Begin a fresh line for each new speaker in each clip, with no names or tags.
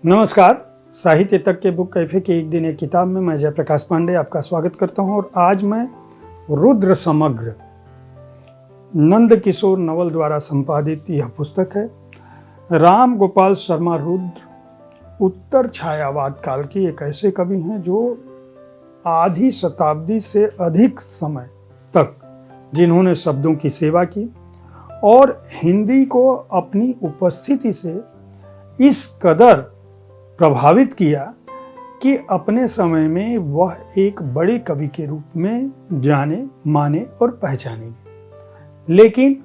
नमस्कार। साहित्य तक के बुक कैफे के एक दिन एक किताब में मैं जयप्रकाश पांडे आपका स्वागत करता हूं और आज मैं रुद्र समग्र नंद किशोर नवल द्वारा संपादित यह पुस्तक है। राम गोपाल शर्मा रुद्र उत्तर छायावाद काल के एक ऐसे कवि हैं जो आधी शताब्दी से अधिक समय तक जिन्होंने शब्दों की सेवा की और हिंदी को अपनी उपस्थिति से इस कदर प्रभावित किया कि अपने समय में वह एक बड़े कवि के रूप में जाने माने और पहचाने गए। लेकिन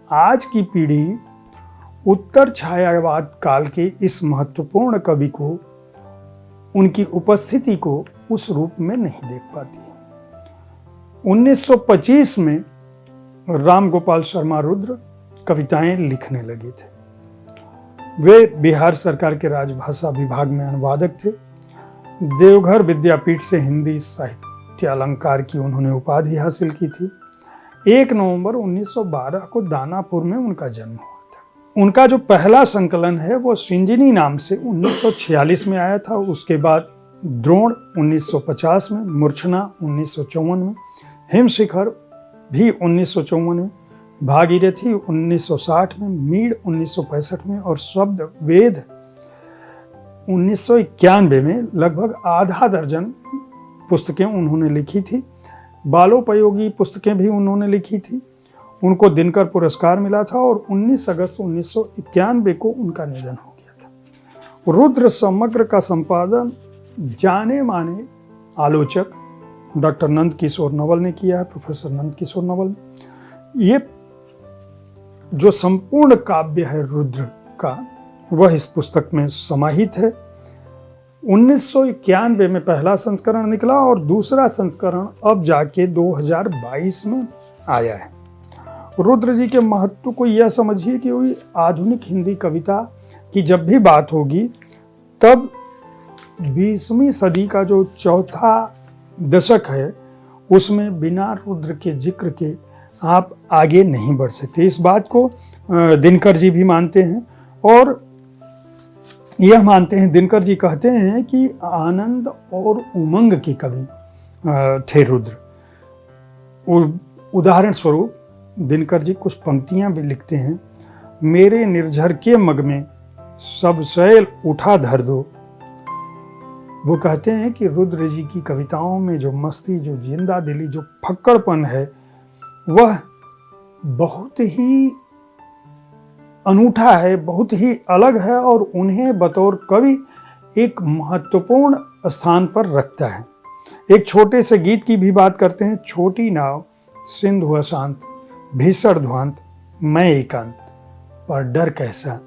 आज की पीढ़ी उत्तर छायावाद काल के इस महत्वपूर्ण कवि को, उनकी उपस्थिति को उस रूप में नहीं देख पाती। 1925 में राम गोपाल शर्मा रुद्र कविताएं लिखने लगे थे। वे बिहार सरकार के राजभाषा विभाग में अनुवादक थे। देवघर विद्यापीठ से हिंदी साहित्य अलंकार की उन्होंने उपाधि हासिल की थी। 1 नवंबर 1912 को दानापुर में उनका जन्म हुआ था। उनका जो पहला संकलन है वो सिंजिनी नाम से 1946 में आया था। उसके बाद द्रोण 1950 में, मूर्छना 1954 में, हिमशिखर भी 1954 में, भागीरथी 1960 में, मीड़ 1965 में और शब्द वेद 1991 में लगभग आधा दर्जन पुस्तकें उन्होंने लिखी थी। बालोपयोगी पुस्तकें भी उन्होंने लिखी थी। उनको दिनकर पुरस्कार मिला था और 19 अगस्त 1991 को उनका निधन हो गया था। रुद्र समग्र का संपादन जाने माने आलोचक डॉक्टर नंद किशोर नवल ने किया है, प्रोफेसर नंद किशोर नवल ने। ये जो संपूर्ण काव्य है रुद्र का, वह इस पुस्तक में समाहित है। 1991 में पहला संस्करण निकला और दूसरा संस्करण अब जाके 2022 में आया है। रुद्र जी के महत्व को यह समझिए कि आधुनिक हिंदी कविता की जब भी बात होगी तब 20वीं सदी का जो चौथा दशक है उसमें बिना रुद्र के जिक्र के आप आगे नहीं बढ़ सकते। इस बात को दिनकर जी भी मानते हैं और यह मानते हैं, दिनकर जी कहते हैं कि आनंद और उमंग के कवि थे रुद्र। उदाहरण स्वरूप दिनकर जी कुछ पंक्तियां भी लिखते हैं। मेरे निर्झर के मग में सब शैल उठा धर दो। वो कहते हैं कि रुद्र जी की कविताओं में जो मस्ती, जो जिंदा दिली, जो फक्कड़पन है वह बहुत ही अनूठा है, बहुत ही अलग है और उन्हें बतौर कवि एक महत्वपूर्ण स्थान पर रखता है। एक छोटे से गीत की भी बात करते हैं। छोटी नाव सिंधु अशांत, भीषण ध्वांत, मैं एकांत, पर डर कैसा,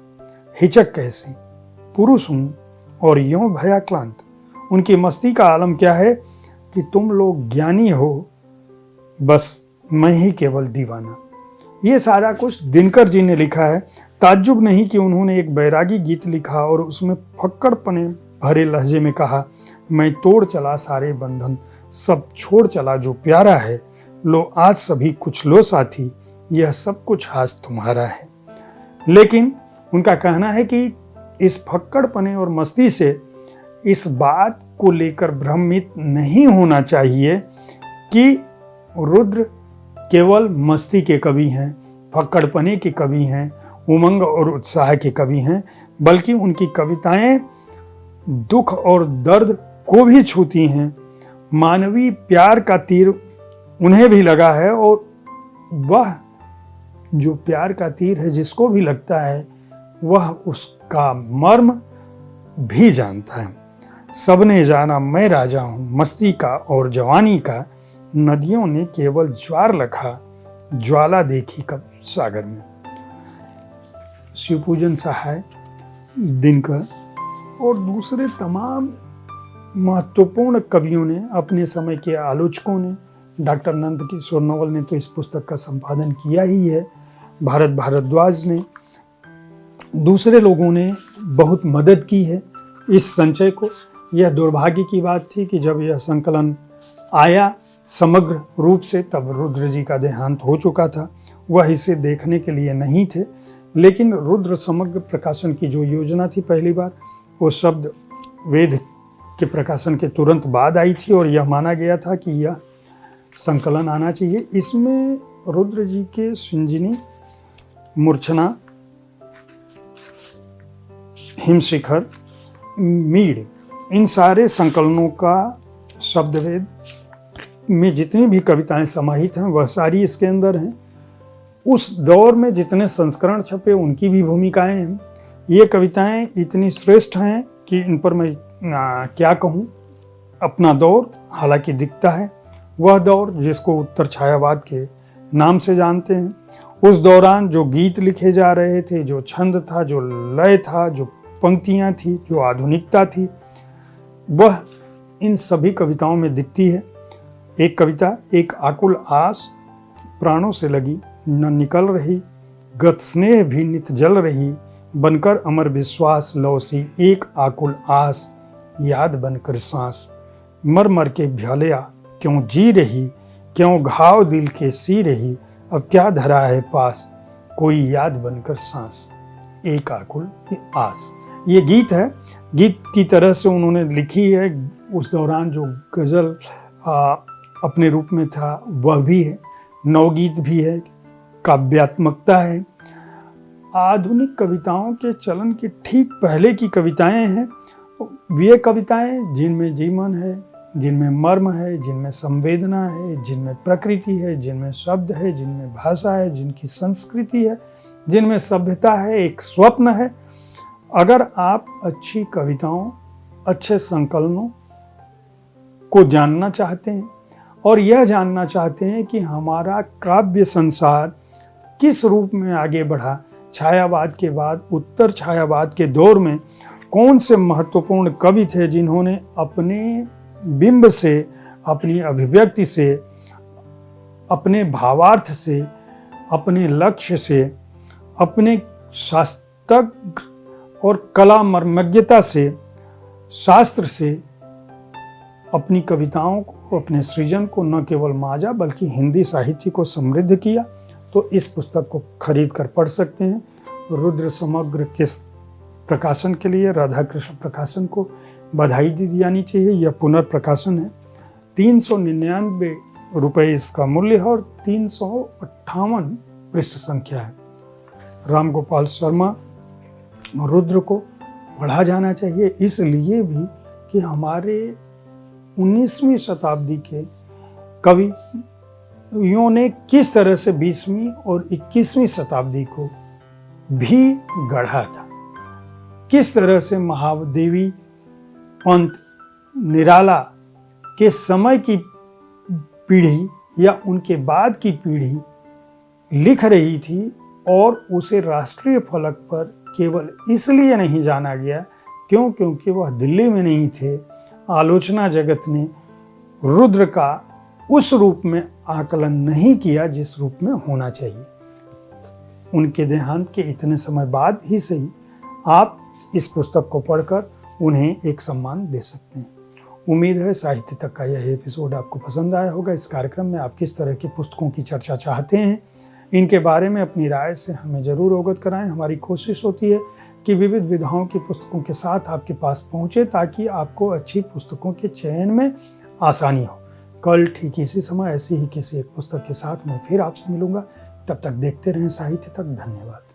हिचक कैसी, पुरुष हूं और यूं भयाक्लांत। उनकी मस्ती का आलम क्या है कि तुम लोग ज्ञानी हो, बस मैं ही केवल दीवाना। ये सारा कुछ दिनकर जी ने लिखा है। ताज्जुब नहीं कि उन्होंने एक बैरागी गीत लिखा और उसमें फक्कड़पने भरे लहजे में कहा, मैं तोड़ चला सारे बंधन, सब छोड़ चला जो प्यारा है, लो आज सभी कुछ लो साथी, यह सब कुछ आज तुम्हारा है। लेकिन उनका कहना है कि इस फक्कड़पने और मस्ती से इस बात को लेकर भ्रमित नहीं होना चाहिए कि रुद्र केवल मस्ती के कवि हैं, फक्कड़पने के कवि हैं, उमंग और उत्साह के कवि हैं, बल्कि उनकी कविताएं दुख और दर्द को भी छूती हैं। मानवीय प्यार का तीर उन्हें भी लगा है और वह जो प्यार का तीर है जिसको भी लगता है वह उसका मर्म भी जानता है। सबने जाना मैं राजा हूँ मस्ती का और जवानी का, नदियों ने केवल ज्वार लखा, ज्वाला देखी कब सागर में। शिवपूजन सहाय, दिनकर और दूसरे तमाम महत्वपूर्ण कवियों ने, अपने समय के आलोचकों ने, डॉक्टर नंद किशोर नवल ने तो इस पुस्तक का संपादन किया ही है, भारत भारद्वाज ने, दूसरे लोगों ने बहुत मदद की है इस संचय को। यह दुर्भाग्य की बात थी कि जब यह संकलन आया समग्र रूप से तब रुद्र जी का देहांत हो चुका था। वह इसे देखने के लिए नहीं थे, लेकिन रुद्र समग्र प्रकाशन की जो योजना थी पहली बार वो शब्द वेद के प्रकाशन के तुरंत बाद आई थी और यह माना गया था कि यह संकलन आना चाहिए। इसमें रुद्र जी के सिंजिनी, मूर्छना, हिमशिखर, मीड़, इन सारे संकलनों का शब्दवेद में जितनी भी कविताएं समाहित हैं वह सारी इसके अंदर हैं। उस दौर में जितने संस्करण छपे उनकी भी भूमिकाएं हैं। ये कविताएं इतनी श्रेष्ठ हैं कि इन पर मैं क्या कहूँ। अपना दौर हालांकि दिखता है, वह दौर जिसको उत्तर छायावाद के नाम से जानते हैं, उस दौरान जो गीत लिखे जा रहे थे, जो छंद था, जो लय था, जो पंक्तियाँ थी, जो आधुनिकता थी, वह इन सभी कविताओं में दिखती है। एक कविता, एक आकुल आस प्राणों से लगी न निकल रही, गत स्नेह भी नित जल रही, बनकर अमर विश्वास लौसी एक आकुल आस, याद बनकर सांस, मर मर के भ्यालिया क्यों जी रही, क्यों घाव दिल के सी रही, अब क्या धरा है पास, कोई याद बनकर सांस, एक आकुल आस। ये गीत है, गीत की तरह से उन्होंने लिखी है। उस दौरान जो गज़ल अपने रूप में था वह भी है, नवगीत भी है, काव्यात्मकता है। आधुनिक कविताओं के चलन के ठीक पहले की कविताएं हैं वे कविताएं जिनमें जीवन है, जिनमें मर्म है, जिनमें संवेदना है, जिनमें प्रकृति है, जिनमें शब्द है, जिनमें भाषा है, जिनकी संस्कृति है, जिनमें सभ्यता है, एक स्वप्न है। अगर आप अच्छी कविताओं, अच्छे संकलनों को जानना चाहते हैं और यह जानना चाहते हैं कि हमारा काव्य संसार किस रूप में आगे बढ़ा, छायावाद के बाद उत्तर छायावाद के दौर में कौन से महत्वपूर्ण कवि थे जिन्होंने अपने बिंब से, अपनी अभिव्यक्ति से, अपने भावार्थ से, अपने लक्ष्य से, अपने शास्त्रज्ञ और कला मर्मज्ञता से, शास्त्र से अपनी कविताओं को, अपने सृजन को न केवल माजा बल्कि हिंदी साहित्य को समृद्ध किया। तो इस पुस्तक को खरीद कर पढ़ सकते हैं। रुद्र समग्र के प्रकाशन के लिए राधा कृष्ण प्रकाशन को बधाई दी जानी चाहिए। यह पुनर्प्रकाशन है। 399 रुपये इसका मूल्य है और 358 पृष्ठ संख्या है। राम गोपाल शर्मा रुद्र को पढ़ा जाना चाहिए, इसलिए भी कि हमारे 19वीं शताब्दी के कवियों ने किस तरह से 20वीं और 21वीं शताब्दी को भी गढ़ा था। किस तरह से महादेवी पंत, निराला के समय की पीढ़ी या उनके बाद की पीढ़ी लिख रही थी और उसे राष्ट्रीय फलक पर केवल इसलिए नहीं जाना गया क्योंकि वह दिल्ली में नहीं थे। आलोचना जगत ने रुद्र का उस रूप में आकलन नहीं किया जिस रूप में होना चाहिए। उनके देहांत के इतने समय बाद ही सही आप इस पुस्तक को पढ़कर उन्हें एक सम्मान दे सकते हैं। उम्मीद है साहित्य तक का यह एपिसोड आपको पसंद आया होगा। इस कार्यक्रम में आप किस तरह की पुस्तकों की चर्चा चाहते हैं, इनके बारे में अपनी राय से हमें ज़रूर अवगत कराएं। हमारी कोशिश होती है कि विविध विधाओं की पुस्तकों के साथ आपके पास पहुँचे ताकि आपको अच्छी पुस्तकों के चयन में आसानी हो। कल ठीक इसी समय ऐसी ही किसी एक पुस्तक के साथ मैं फिर आपसे मिलूंगा। तब तक देखते रहें साहित्य तक। धन्यवाद।